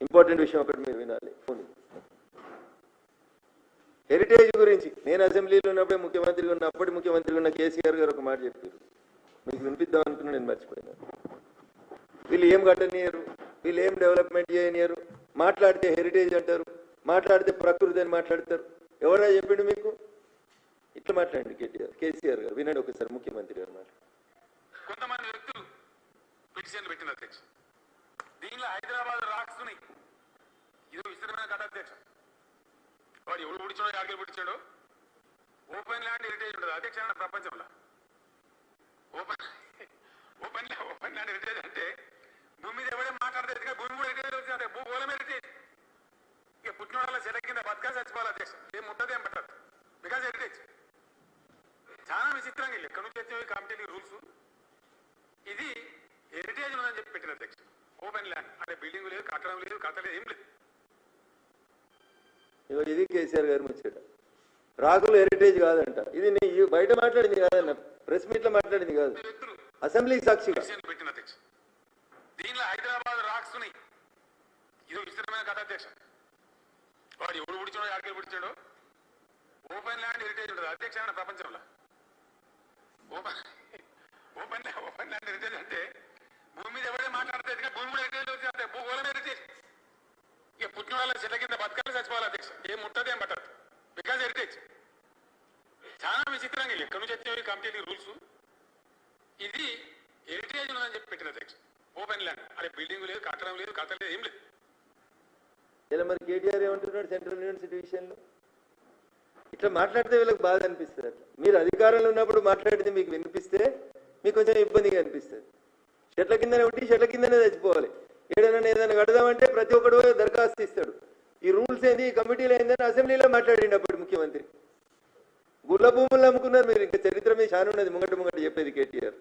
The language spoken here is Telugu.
ఇంపార్టెంట్ విషయం ఒకటి మీరు వినాలి. హెరిటేజ్ గురించి నేను అసెంబ్లీలో ఉన్నప్పుడే ముఖ్యమంత్రిగా ఉన్న అప్పటి ముఖ్యమంత్రిగా ఉన్న కేసీఆర్ గారు ఒక మాట చెప్పారు, మీకు వినిపిద్దాం అనుకున్నా, నేను మర్చిపోయినా. వీళ్ళు ఏం కట్టనియరు, వీళ్ళు ఏం డెవలప్మెంట్ చేయనియరు, మాట్లాడితే హెరిటేజ్ అంటారు, మాట్లాడితే ప్రకృతి అని మాట్లాడతారు. ఎవరైనా చెప్పిండు మీకు? ఇట్లా మాట్లాడండి కేసీఆర్ గారు, వినండి ఒకసారి ముఖ్యమంత్రి గారు మాట. కొంతమంది వ్యక్తులు పిటిషన్ పెట్టిన అధ్యక్ష, దీనిలో హైదరాబాద్ రాక్స్ ఇదో విస్తరమైన కథ అధ్యక్ష. వాడు ఎవడు పిడిచాడో యాడికి పిడిచాడో ఓపెన్ ల్యాండ్ హెరిటేజ్ ఉంటుంది అధ్యక్ష ప్రపంచంలో. ఓపెన్ ల్యాండ్ హెరిటేజ్ అంటే భూమి మీద ఎవడే మాట్లాడితే భూమి కూడా హెరిటేజ్ వచ్చింది, భూగోళం హెరిటేజ్. ఇక పుట్టిన వాళ్ళ చెట్ల కింద బతకా చచ్చిపోవాలి అధ్యక్ష, ఏం ముట్టదు ఏం పట్టదు, బికాజ్ హెరిటేజ్. చాలా విచిత్రంగా వెళ్ళి ఎక్కడి నుంచి వచ్చే కమిటీ రూల్స్. ఇది హెరిటేజ్ ఉందని చెప్పి పెట్టిన అధ్యక్ష. ఓపెన్ ల్యాండ్ అంటే బిల్డింగ్ లేదు, కట్టడం లేదు, కట్టలేదు, ఏం లేదు. ఇది కేసీఆర్ గారు ముచ్చట. రాకులు హెరిటేజ్ కాదంట. ఇది నీ బయట మాట్లాడింది కాదన్న, ప్రెస్ మీట్ లో మాట్లాడింది కాదు, అసెంబ్లీ సాక్షిగా పెట్టిన అధ్యక్ష. దీనిలో హైదరాబాద్ రాక్స్ ఇదో విస్తరమైన కథ అధ్యక్ష. వాడు ఎవడు పిడిచాడో యాడికి పిడిచాడో ఓపెన్ ల్యాండ్ హెరిటేజ్ ఉంటుంది అధ్యక్ష ప్రపంచంలో. ఓపెన్ ల్యాండ్ హెరిటేజ్ అంటే భూమి మీద ఎవడే మాట్లాడితే భూమి కూడా హెరిటేజ్ వచ్చింది, భూగోళం హెరిటేజ్. ఇక పుట్టిన వాళ్ళ చెట్ల కింద బతకాలి చచ్చిపోవాలి అధ్యక్ష, ఏం ముట్టదు ఏం పట్టదు, బికాజ్ హెరిటేజ్. చాలా విచిత్రంగా వెళ్ళి ఎక్కడి నుంచి వచ్చే కమిటీ రూల్స్. ఇది హెరిటేజ్ ఉందని చెప్పి పెట్టిన అధ్యక్ష. ఓపెన్ ల్యాండ్ అంటే బిల్డింగ్ లేదు, కట్టడం లేదు, కట్టలేదు, ఏం లేదు. ఇలా మరి కేటీఆర్ ఏమంటున్నాడు సెంట్రల్ యూనివర్సిటీ విషయంలో? ఇట్లా మాట్లాడితే వీళ్ళకి బాధ అనిపిస్తుంది. అట్లా మీరు అధికారంలో ఉన్నప్పుడు మాట్లాడితే మీకు వినిపిస్తే మీకు కొంచెం ఇబ్బందిగా అనిపిస్తుంది. చెట్ల కిందనే ఉండి చెట్ల కిందనే చచ్చిపోవాలి. ఏదైనా కడదామంటే ప్రతి ఒక్కడు దరఖాస్తు ఇస్తాడు. ఈ రూల్స్ ఏంది, ఈ కమిటీలు ఏందని అసెంబ్లీలో మాట్లాడిండు అప్పుడు ముఖ్యమంత్రి. గుళ్ళ భూములు అమ్ముకున్నారు మీరు. ఇంకా చరిత్ర మీద చాలా ఉన్నది ముంగట చెప్పేది కేటీఆర్.